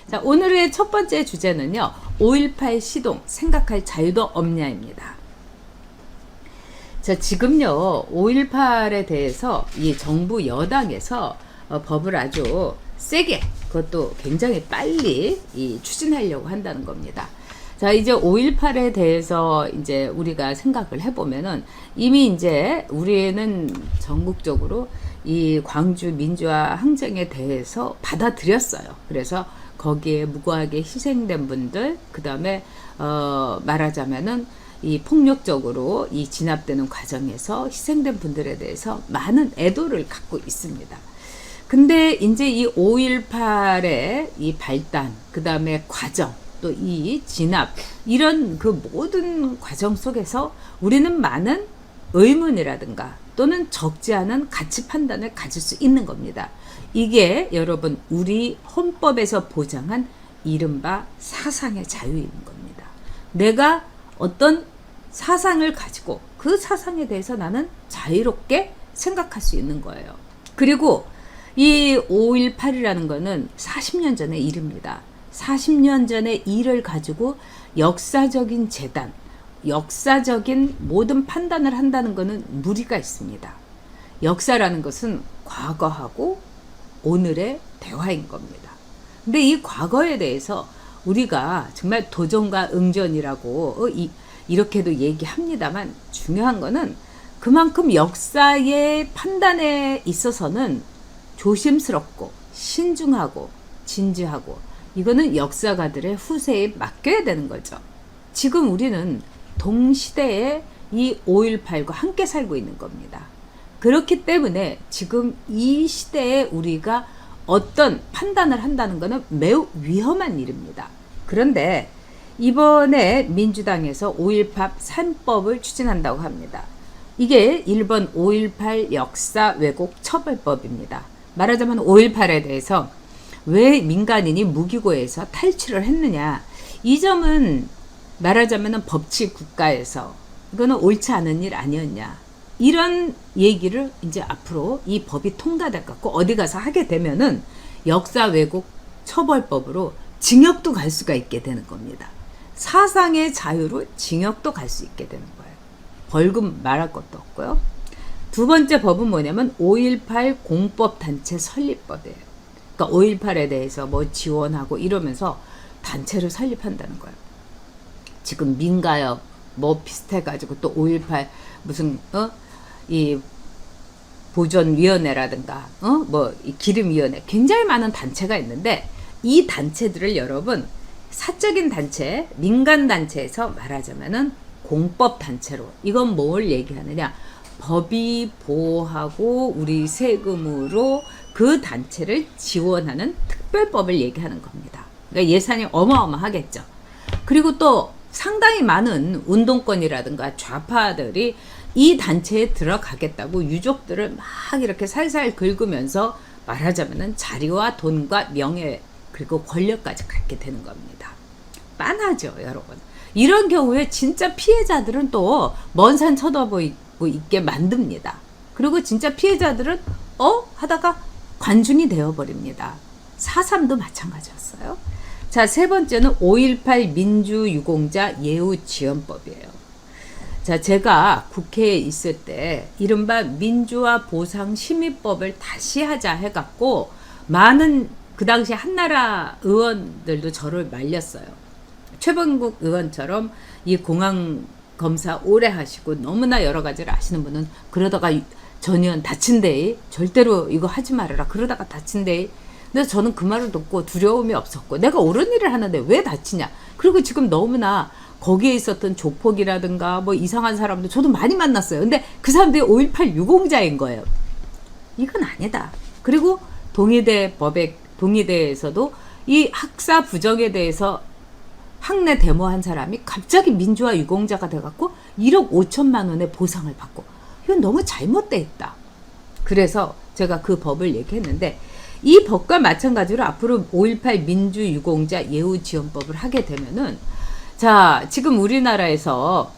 자, 오늘의 첫 번째 주제는요. 5.18 시동 생각할 자유도 없냐입니다. 자, 지금요 5.18에 대해서 이 정부 여당에서 법을 아주 세게, 그것도 굉장히 빨리 추진하려고 한다는 겁니다. 자, 이제 5.18에 대해서 이제 우리가 생각을 해보면은 이미 이제 우리는 전국적으로 이 광주 민주화 항쟁에 대해서 받아들였어요. 그래서 거기에 무고하게 희생된 분들, 그 다음에 말하자면은 이 폭력적으로 이 진압되는 과정에서 희생된 분들에 대해서 많은 애도를 갖고 있습니다. 근데 이제 이 5.18의 이 발단, 그 다음에 과정, 또 이 진압, 이런 그 모든 과정 속에서 우리는 많은 의문이라든가 또는 적지 않은 가치 판단을 가질 수 있는 겁니다. 이게 여러분 우리 헌법에서 보장한 이른바 사상의 자유인 겁니다. 내가 어떤 사상을 가지고 그 사상에 대해서 나는 자유롭게 생각할 수 있는 거예요. 그리고 이 5.18이라는 거는 40년 전의 일입니다. 40년 전의 일을 가지고 역사적인 재단, 역사적인 모든 판단을 한다는 것은 무리가 있습니다. 역사라는 것은 과거하고 오늘의 대화인 겁니다. 근데 이 과거에 대해서 우리가 정말 도전과 응전이라고 이렇게도 얘기합니다만, 중요한 거는 그만큼 역사의 판단에 있어서는 조심스럽고 신중하고 진지하고, 이거는 역사가들의 후세에 맡겨야 되는 거죠. 지금 우리는 동시대에 이 5.18과 함께 살고 있는 겁니다. 그렇기 때문에 지금 이 시대에 우리가 어떤 판단을 한다는 것은 매우 위험한 일입니다. 그런데 이번에 민주당에서 5.18 3법을 추진한다고 합니다. 이게 일본 5.18 역사 왜곡 처벌법입니다. 말하자면 5.18에 대해서 왜 민간인이 무기고에서 탈취를 했느냐, 이 점은 말하자면 법치 국가에서 이거는 옳지 않은 일 아니었냐, 이런 얘기를 이제 앞으로 이 법이 통과돼 갖고 어디 가서 하게 되면은 역사 왜곡 처벌법으로 징역도 갈 수가 있게 되는 겁니다. 사상의 자유로 징역도 갈 수 있게 되는 거예요. 벌금 말할 것도 없고요. 두 번째 법은 뭐냐면 5.18 공법단체 설립법이에요. 그러니까 5.18에 대해서 뭐 지원하고 이러면서 단체를 설립한다는 거예요. 지금 민가협 뭐 비슷해가지고 또 5.18 무슨 이 보존위원회라든가 뭐 이 기름위원회, 굉장히 많은 단체가 있는데, 이 단체들을 여러분 사적인 단체, 민간 단체에서 말하자면은 공법 단체로, 이건 뭘 얘기하느냐, 법이 보호하고 우리 세금으로 그 단체를 지원하는 특별법을 얘기하는 겁니다. 그러니까 예산이 어마어마하겠죠. 그리고 또 상당히 많은 운동권이라든가 좌파들이 이 단체에 들어가겠다고 유족들을 막 이렇게 살살 긁으면서 말하자면은 자리와 돈과 명예 그리고 권력까지 갖게 되는 겁니다. 빤하죠, 여러분. 이런 경우에 진짜 피해자들은 또 먼 산 쳐다보고 있게 만듭니다. 그리고 진짜 피해자들은 하다가 관중이 되어버립니다. 4.3도 마찬가지였어요. 자, 세 번째는 5.18 민주유공자 예우지원법이에요. 자, 제가 국회에 있을 때 이른바 민주화 보상 심의법을 다시 하자 해갖고 많은 그 당시 한나라 의원들도 저를 말렸어요. 최범국 의원처럼 이 공항 검사 오래 하시고 너무나 여러 가지를 아시는 분은 그러다가 전 의원 다친대, 절대로 이거 하지 말아라, 그러다가 다친대. 근데 저는 그 말을 듣고 두려움이 없었고, 내가 옳은 일을 하는데 왜 다치냐. 그리고 지금 너무나 거기에 있었던 조폭이라든가 뭐 이상한 사람들 저도 많이 만났어요. 근데 그 사람들이 5.18 유공자인 거예요. 이건 아니다. 그리고 동의대에서도 이 학사 부정에 대해서 학내 데모한 사람이 갑자기 민주화 유공자가 돼갖고 1억 5천만 원의 보상을 받고, 이건 너무 잘못돼 있다. 그래서 제가 그 법을 얘기했는데, 이 법과 마찬가지로 앞으로 5.18 민주유공자 예우지원법을 하게 되면은, 자, 지금 우리나라에서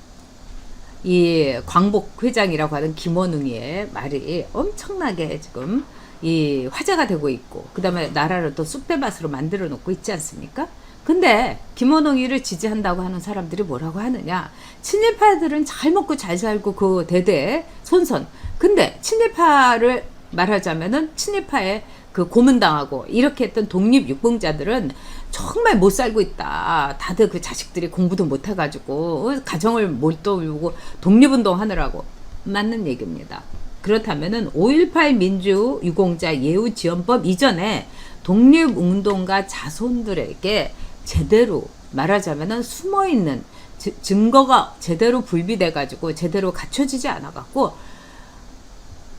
이 광복 회장이라고 하는 김원웅의 말이 엄청나게 지금 이 화제가 되고 있고, 그 다음에 나라를 또 쑥대밭으로 만들어 놓고 있지 않습니까? 근데 김원웅이를 지지한다고 하는 사람들이 뭐라고 하느냐, 친일파들은 잘 먹고 잘 살고 그 대대 손손, 근데 친일파를 말하자면은 친일파에 그 고문당하고 이렇게 했던 독립유공자들은 정말 못 살고 있다. 다들 그 자식들이 공부도 못 해가지고 가정을 못 돌보고 독립운동 하느라고. 맞는 얘기입니다. 그렇다면은 5.18 민주유공자 예우지원법 이전에 독립운동가 자손들에게 제대로 말하자면은 숨어있는 증거가 제대로 불비돼가지고 제대로 갖춰지지 않아갖고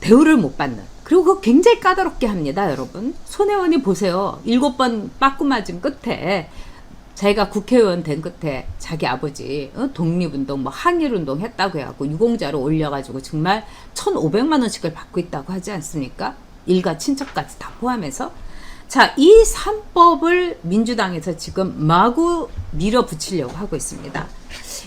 대우를 못 받는, 그리고 그거 굉장히 까다롭게 합니다. 여러분 손혜원이 보세요. 7번 빠꾸 맞은 끝에, 자기가 국회의원 된 끝에 자기 아버지 독립운동 뭐 항일운동 했다고 해갖고 유공자로 올려가지고 정말 1,500만 원씩을 받고 있다고 하지 않습니까? 일가 친척까지 다 포함해서. 자, 이 3법을 민주당에서 지금 마구 밀어붙이려고 하고 있습니다.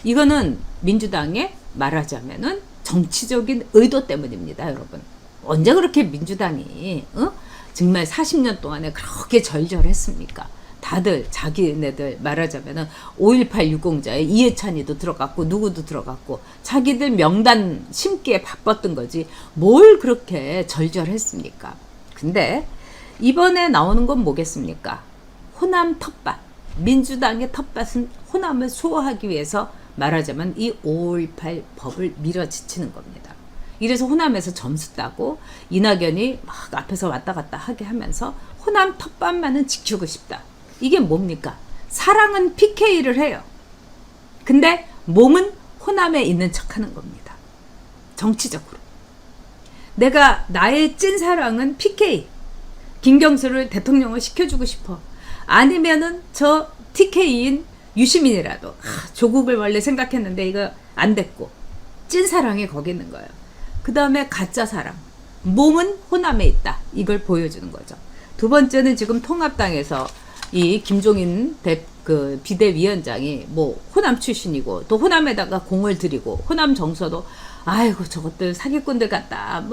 이거는 민주당의 말하자면은 정치적인 의도 때문입니다. 여러분 언제 그렇게 민주당이 정말 40년 동안에 그렇게 절절했습니까? 다들 자기네들 말하자면은 5.18 유공자에 이해찬이도 들어갔고 누구도 들어갔고 자기들 명단 심기에 바빴던 거지 뭘 그렇게 절절했습니까? 근데 이번에 나오는 건 뭐겠습니까? 호남 텃밭. 민주당의 텃밭은 호남을 수호하기 위해서 말하자면 이 5.18 법을 밀어지치는 겁니다. 이래서 호남에서 점수 따고 이낙연이 막 앞에서 왔다 갔다 하게 하면서 호남 텃밭만은 지키고 싶다. 이게 뭡니까? 사랑은 PK를 해요. 근데 몸은 호남에 있는 척하는 겁니다. 정치적으로. 내가 나의 찐사랑은 PK. 김경수를 대통령을 시켜주고 싶어. 아니면은 저 TK인 유시민이라도 조국을 원래 생각했는데 이거 안 됐고 찐사랑이 거기 있는 거예요. 그 다음에 가짜사랑. 몸은 호남에 있다. 이걸 보여주는 거죠. 두 번째는 지금 통합당에서 이 김종인 비대위원장이 뭐 호남 출신이고 또 호남에다가 공을 들이고 호남 정서도 아이고 저것들 사기꾼들 같다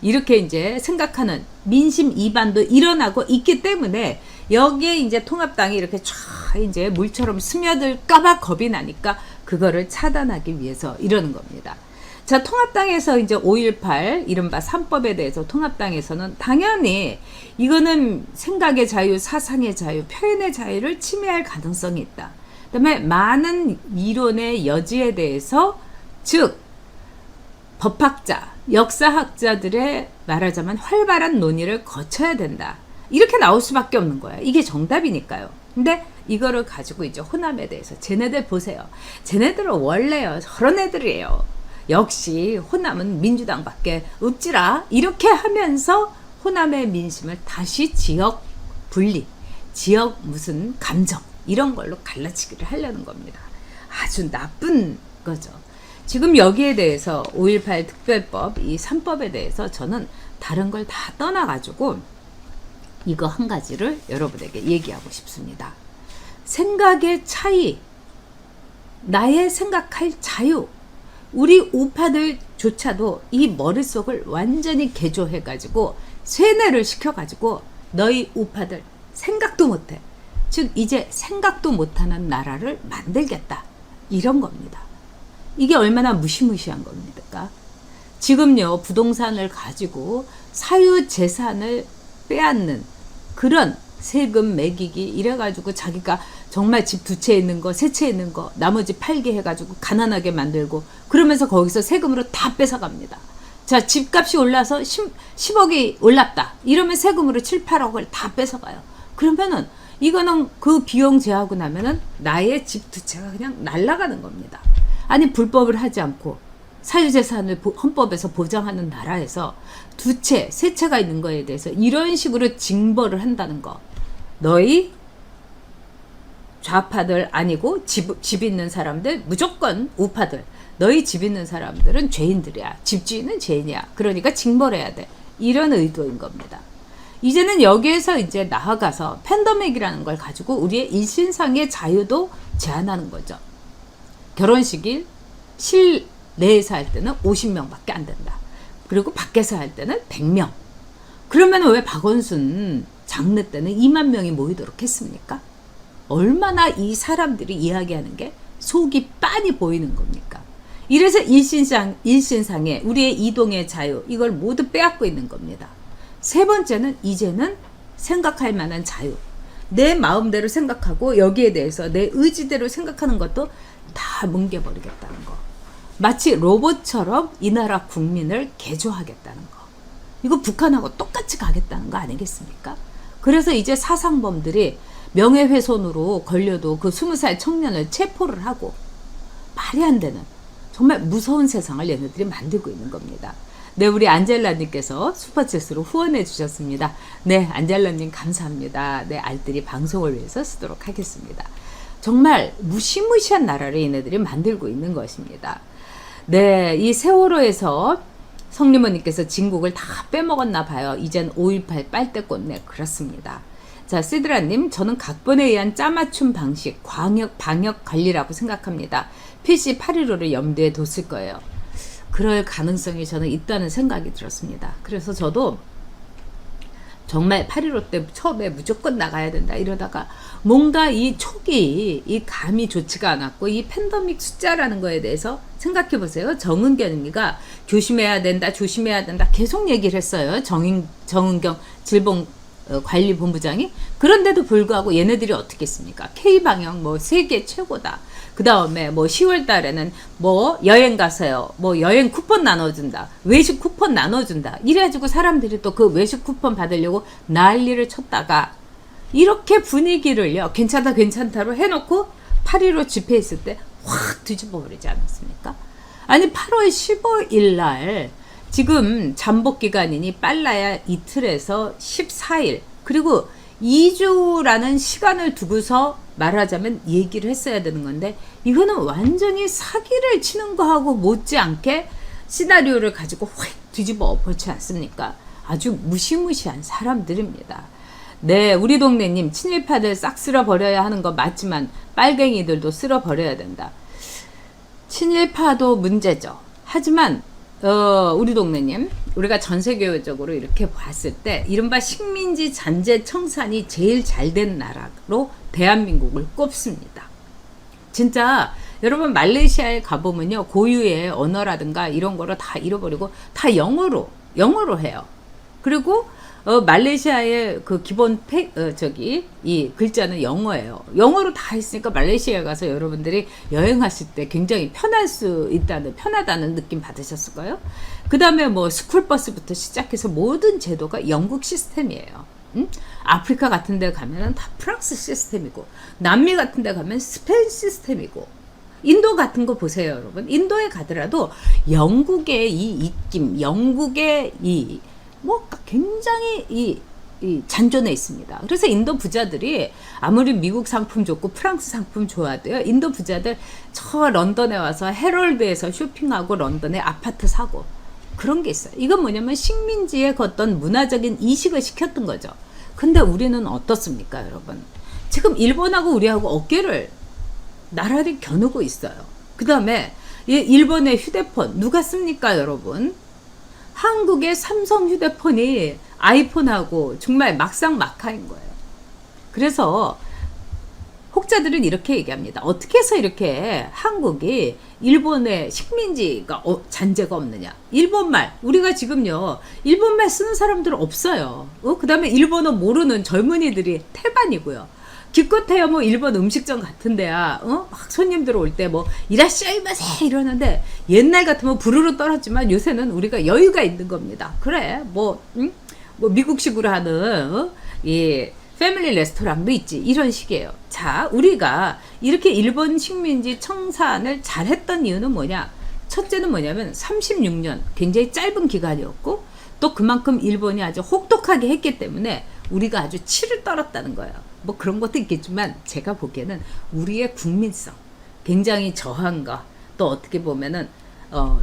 이렇게 이제 생각하는 민심 이반도 일어나고 있기 때문에 여기에 이제 통합당이 이렇게 쫙 이제 물처럼 스며들까봐 겁이 나니까 그거를 차단하기 위해서 이러는 겁니다. 자, 통합당에서 이제 5.18 이른바 3법에 대해서 통합당에서는 당연히 이거는 생각의 자유, 사상의 자유, 표현의 자유를 침해할 가능성이 있다. 그다음에 많은 이론의 여지에 대해서 즉 법학자, 역사학자들의 말하자면 활발한 논의를 거쳐야 된다. 이렇게 나올 수밖에 없는 거야. 이게 정답이니까요. 근데 이거를 가지고 이제 호남에 대해서 쟤네들 보세요. 쟤네들은 원래요 저런 애들이에요. 역시 호남은 민주당밖에 없지라. 이렇게 하면서 호남의 민심을 다시 지역 분리, 지역 무슨 감정 이런 걸로 갈라치기를 하려는 겁니다. 아주 나쁜 거죠. 지금 여기에 대해서 5.18 특별법 이 3법에 대해서 저는 다른 걸 다 떠나가지고 이거 한 가지를 여러분에게 얘기하고 싶습니다. 생각의 차이, 나의 생각할 자유. 우리 우파들조차도 이 머릿속을 완전히 개조해가지고 세뇌를 시켜가지고 너희 우파들 생각도 못해. 즉 이제 생각도 못하는 나라를 만들겠다. 이런 겁니다. 이게 얼마나 무시무시한 겁니까? 지금요 부동산을 가지고 사유재산을 빼앗는 그런 세금 매기기 이래가지고 자기가 정말 집 두 채 있는 거, 세 채 있는 거 나머지 팔게 해가지고 가난하게 만들고 그러면서 거기서 세금으로 다 뺏어갑니다. 자, 집값이 올라서 10억이 올랐다. 이러면 세금으로 7, 8억을 다 뺏어가요. 그러면은 이거는 그 비용 제하고 나면은 나의 집 두 채가 그냥 날아가는 겁니다. 아니 불법을 하지 않고 사유재산을 헌법에서 보장하는 나라에서 두 채, 세 채가 있는 거에 대해서 이런 식으로 징벌을 한다는 거. 너희 좌파들 아니고 집 있는 사람들 무조건 우파들. 너희 집 있는 사람들은 죄인들이야. 집주인은 죄인이야. 그러니까 징벌해야 돼. 이런 의도인 겁니다. 이제는 여기에서 이제 나아가서 팬더맥이라는 걸 가지고 우리의 일신상의 자유도 제한하는 거죠. 결혼식일 내에서 할 때는 50명밖에 안 된다. 그리고 밖에서 할 때는 100명. 그러면 왜 박원순 장례 때는 2만 명이 모이도록 했습니까? 얼마나 이 사람들이 이야기하는 게 속이 빤히 보이는 겁니까? 이래서 일신상에 우리의 이동의 자유, 이걸 모두 빼앗고 있는 겁니다. 세 번째는 이제는 생각할 만한 자유. 내 마음대로 생각하고 여기에 대해서 내 의지대로 생각하는 것도 다 뭉개버리겠다는 거. 마치 로봇처럼 이 나라 국민을 개조하겠다는 거. 이거 북한하고 똑같이 가겠다는 거 아니겠습니까? 그래서 이제 사상범들이 명예훼손으로 걸려도 그 20살 청년을 체포를 하고 말이 안 되는 정말 무서운 세상을 얘네들이 만들고 있는 겁니다. 네, 우리 안젤라님께서 슈퍼챗으로 후원해 주셨습니다. 네, 안젤라님 감사합니다. 네, 알뜰히 방송을 위해서 쓰도록 하겠습니다. 정말 무시무시한 나라를 얘네들이 만들고 있는 것입니다. 네, 이 세월호에서 성리모님께서 진국을 다 빼먹었나 봐요. 이젠 5.18 빨대꽃. 네, 그렇습니다. 자, 시드라님, 저는 각본에 의한 짜맞춤 방식, 방역 관리라고 생각합니다. PC 8.15를 염두에 뒀을 거예요. 그럴 가능성이 저는 있다는 생각이 들었습니다. 그래서 저도 정말 8.15 때 처음에 무조건 나가야 된다 이러다가 뭔가 이 촉이 이 감이 좋지가 않았고 이 팬데믹 숫자라는 거에 대해서 생각해 보세요. 정은경이가 조심해야 된다 계속 얘기를 했어요. 정은경 질병관리본부장이. 그런데도 불구하고 얘네들이 어떻게 했습니까? K방역 뭐 세계 최고다. 그 다음에 뭐 10월 달에는 뭐 여행 가세요. 뭐 여행 쿠폰 나눠준다. 외식 쿠폰 나눠준다. 이래가지고 사람들이 또 그 외식 쿠폰 받으려고 난리를 쳤다가 이렇게 분위기를요. 괜찮다로 해놓고 8.15 집회했을 때 확 뒤집어 버리지 않았습니까? 아니 8월 15일 날 지금 잠복 기간이니 빨라야 이틀에서 14일 그리고 2주라는 시간을 두고서 말하자면 얘기를 했어야 되는 건데 이거는 완전히 사기를 치는 거하고 못지않게 시나리오를 가지고 확 뒤집어 엎었지 않습니까? 아주 무시무시한 사람들입니다. 네, 우리 동네님 친일파들 싹 쓸어버려야 하는 거 맞지만 빨갱이들도 쓸어버려야 된다. 친일파도 문제죠. 하지만 우리 동네님, 우리가 전세계적으로 이렇게 봤을 때 이른바 식민지 잔재 청산이 제일 잘된 나라로 대한민국을 꼽습니다. 진짜 여러분 말레이시아에 가보면요 고유의 언어라든가 이런 거를 다 잃어버리고 다 영어로 해요. 그리고 말레이시아의 그 기본 이 글자는 영어예요. 영어로 다 했으니까 말레이시아에 가서 여러분들이 여행하실 때 굉장히 편하다는 느낌 받으셨을까요? 그 다음에 뭐 스쿨버스부터 시작해서 모든 제도가 영국 시스템이에요. 아프리카 같은 데 가면은 다 프랑스 시스템이고 남미 같은 데 가면 스페인 시스템이고 인도 같은 거 보세요, 여러분. 인도에 가더라도 영국의 이 입김, 영국의 이 굉장히 이 잔존해 있습니다. 그래서 인도 부자들이 아무리 미국 상품 좋고 프랑스 상품 좋아도요. 인도 부자들 저 런던에 와서 헤럴드에서 쇼핑하고 런던에 아파트 사고 그런 게 있어요. 이건 뭐냐면 식민지의 어떤 문화적인 이식을 시켰던 거죠. 근데 우리는 어떻습니까, 여러분? 지금 일본하고 우리하고 어깨를 나란히 겨누고 있어요. 그 다음에 일본의 휴대폰 누가 씁니까, 여러분? 한국의 삼성 휴대폰이 아이폰하고 정말 막상막하인 거예요. 그래서 혹자들은 이렇게 얘기합니다. 어떻게 해서 이렇게 한국이 일본의 식민지가 잔재가 없느냐. 일본말 우리가 지금요 일본말 쓰는 사람들은 없어요. 그 다음에 일본어 모르는 젊은이들이 태반이고요. 기껏해야 뭐 일본 음식점 같은 데야 막 손님들 올 때 뭐 이라시아이마세 이러는데 옛날 같으면 부르르 떨었지만 요새는 우리가 여유가 있는 겁니다. 그래 뭐 미국식으로 하는 이 패밀리 레스토랑도 있지 이런 식이에요. 자, 우리가 이렇게 일본 식민지 청산을 잘했던 이유는 뭐냐? 첫째는 뭐냐면 36년 굉장히 짧은 기간이었고 또 그만큼 일본이 아주 혹독하게 했기 때문에 우리가 아주 치를 떨었다는 거예요. 뭐 그런 것도 있겠지만 제가 보기에는 우리의 국민성 굉장히 저항과 또 어떻게 보면은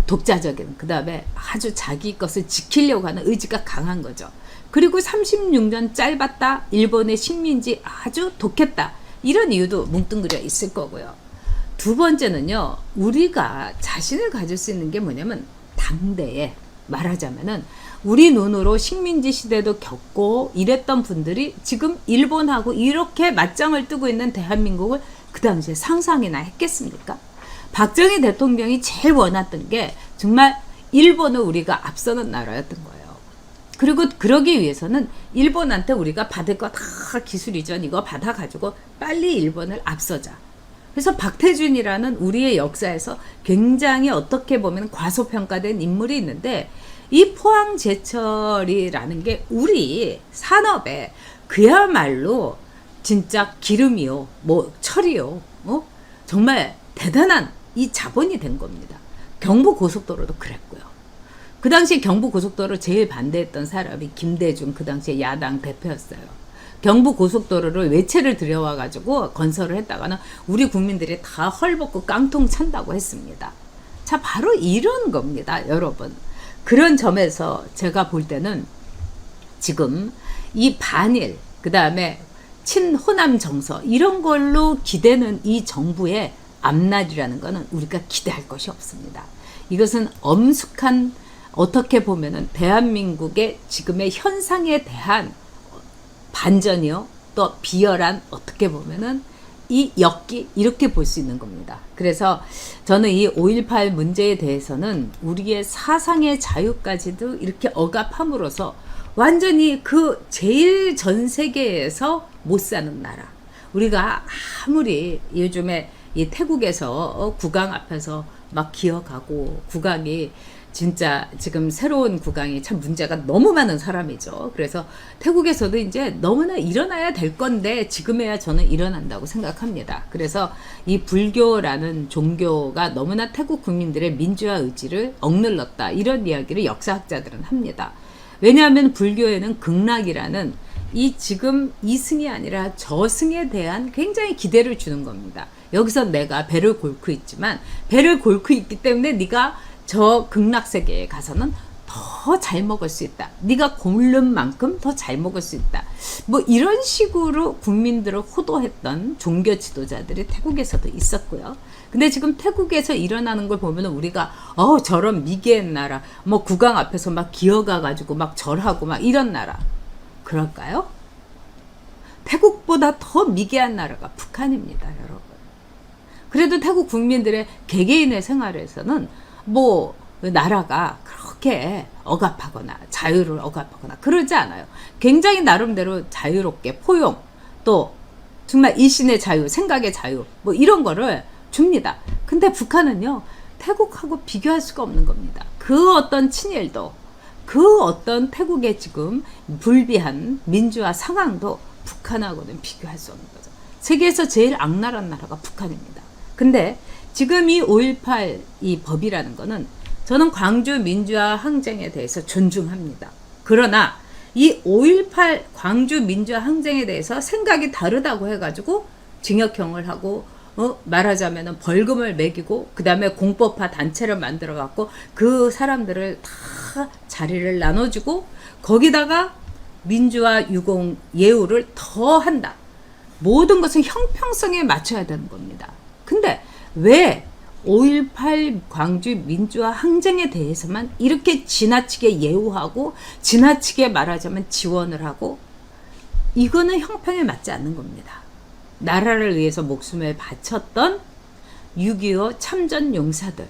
독자적인 그 다음에 아주 자기 것을 지키려고 하는 의지가 강한 거죠. 그리고 36년 짧았다. 일본의 식민지 아주 독했다. 이런 이유도 뭉뚱그려 있을 거고요. 두 번째는요, 우리가 자신을 가질 수 있는 게 뭐냐면 당대에 말하자면은 우리 눈으로 식민지 시대도 겪고 이랬던 분들이 지금 일본하고 이렇게 맞짱을 뜨고 있는 대한민국을 그 당시에 상상이나 했겠습니까? 박정희 대통령이 제일 원했던 게 정말 일본을 우리가 앞서는 나라였던 거예요. 그리고 그러기 위해서는 일본한테 우리가 받을 거 다 기술 이전 이거 받아가지고 빨리 일본을 앞서자. 그래서 박태준이라는 우리의 역사에서 굉장히 어떻게 보면 과소평가된 인물이 있는데, 이 포항제철이라는 게 우리 산업에 그야말로 진짜 기름이요, 뭐 철이요, 정말 대단한 이 자본이 된 겁니다. 경부고속도로도 그랬고요. 그 당시 경부고속도로 제일 반대했던 사람이 김대중, 그 당시에 야당 대표였어요. 경부고속도로를 외채를 들여와가지고 건설을 했다가는 우리 국민들이 다 헐벗고 깡통 찬다고 했습니다. 자, 바로 이런 겁니다, 여러분. 그런 점에서 제가 볼 때는 지금 이 반일, 그 다음에 친호남 정서, 이런 걸로 기대는 이 정부의 앞날이라는 거는 우리가 기대할 것이 없습니다. 이것은 엄숙한, 어떻게 보면은 대한민국의 지금의 현상에 대한 반전이요, 또 비열한, 어떻게 보면은 이 엮기, 이렇게 볼 수 있는 겁니다. 그래서 저는 이 5.18 문제에 대해서는 우리의 사상의 자유까지도 이렇게 억압함으로써 완전히 그 제일 전 세계에서 못 사는 나라, 우리가 아무리 요즘에 이 태국에서 국왕 앞에서 막 기어가고, 국왕이 진짜 지금 새로운 국왕이 참 문제가 너무 많은 사람이죠. 그래서 태국에서도 이제 너무나 일어나야 될 건데 지금에야 저는 일어난다고 생각합니다. 그래서 이 불교라는 종교가 너무나 태국 국민들의 민주화 의지를 억눌렀다, 이런 이야기를 역사학자들은 합니다. 왜냐하면 불교에는 극락이라는 이 지금 이승이 아니라 저승에 대한 굉장히 기대를 주는 겁니다. 여기서 내가 배를 곪고 있지만, 배를 곪고 있기 때문에 네가 저 극락세계에 가서는 더 잘 먹을 수 있다, 네가 고른 만큼 더 잘 먹을 수 있다, 뭐 이런 식으로 국민들을 호도했던 종교 지도자들이 태국에서도 있었고요. 근데 지금 태국에서 일어나는 걸 보면 우리가 저런 미개한 나라, 뭐 국왕 앞에서 막 기어가 가지고 막 절하고 막 이런 나라, 그럴까요? 태국보다 더 미개한 나라가 북한입니다, 여러분. 그래도 태국 국민들의 개개인의 생활에서는 뭐 나라가 그렇게 억압하거나 자유를 억압하거나 그러지 않아요. 굉장히 나름대로 자유롭게 포용, 또 정말 일신의 자유, 생각의 자유, 뭐 이런 거를 줍니다. 근데 북한은요, 태국하고 비교할 수가 없는 겁니다. 그 어떤 친일도, 그 어떤 태국의 지금 불비한 민주화 상황도 북한하고는 비교할 수 없는 거죠. 세계에서 제일 악랄한 나라가 북한입니다. 근데 지금 이 5.18 이 법이라는 거는 저는 광주 민주화 항쟁에 대해서 존중합니다. 그러나 이 5.18 광주 민주화 항쟁에 대해서 생각이 다르다고 해가지고 징역형을 하고, 말하자면 벌금을 매기고, 그 다음에 공법화 단체를 만들어 갖고 그 사람들을 다 자리를 나눠주고, 거기다가 민주화 유공 예우를 더 한다. 모든 것은 형평성에 맞춰야 되는 겁니다. 근데 왜 5.18 광주 민주화 항쟁에 대해서만 이렇게 지나치게 예우하고, 지나치게 말하자면 지원을 하고, 이거는 형평에 맞지 않는 겁니다. 나라를 위해서 목숨을 바쳤던 6.25 참전 용사들,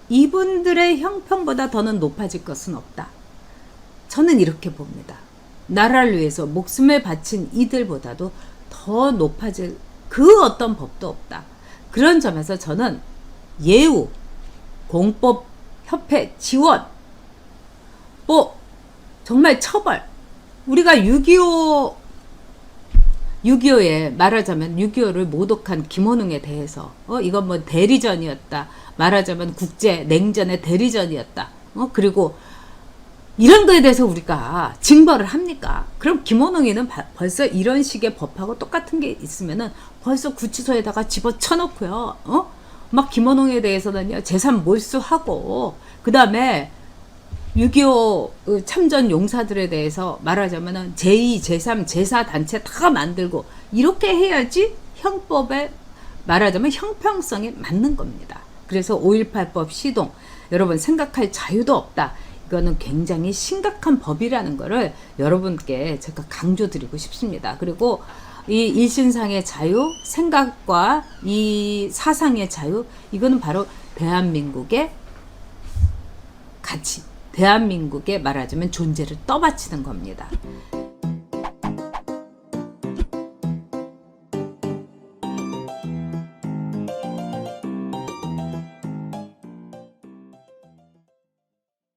이분들의 형평보다 더는 높아질 것은 없다. 저는 이렇게 봅니다. 나라를 위해서 목숨을 바친 이들보다도 더 높아질 그 어떤 법도 없다. 그런 점에서 저는 예우, 공법, 협회, 지원, 뭐 정말 처벌, 우리가 6.25에 말하자면 6.25를 모독한 김원웅에 대해서 이건 뭐 대리전이었다, 말하자면 국제 냉전의 대리전이었다, 그리고 이런 거에 대해서 우리가 징벌을 합니까? 그럼 김원웅이는 벌써 이런 식의 법하고 똑같은 게 있으면은 벌써 구치소에다가 집어쳐놓고요, 막 김원웅에 대해서는요 재산 몰수하고, 그 다음에 6.25 참전 용사들에 대해서 말하자면은 제2, 제3, 제4 단체 다 만들고, 이렇게 해야지 형법에 말하자면 형평성에 맞는 겁니다. 그래서 5.18법 시동, 여러분 생각할 자유도 없다. 이거는 굉장히 심각한 법이라는 거를 여러분께 제가 강조드리고 싶습니다. 그리고 이 일신상의 자유, 생각과 이 사상의 자유, 이거는 바로 대한민국의 가치, 대한민국의 말하자면 존재를 떠받치는 겁니다.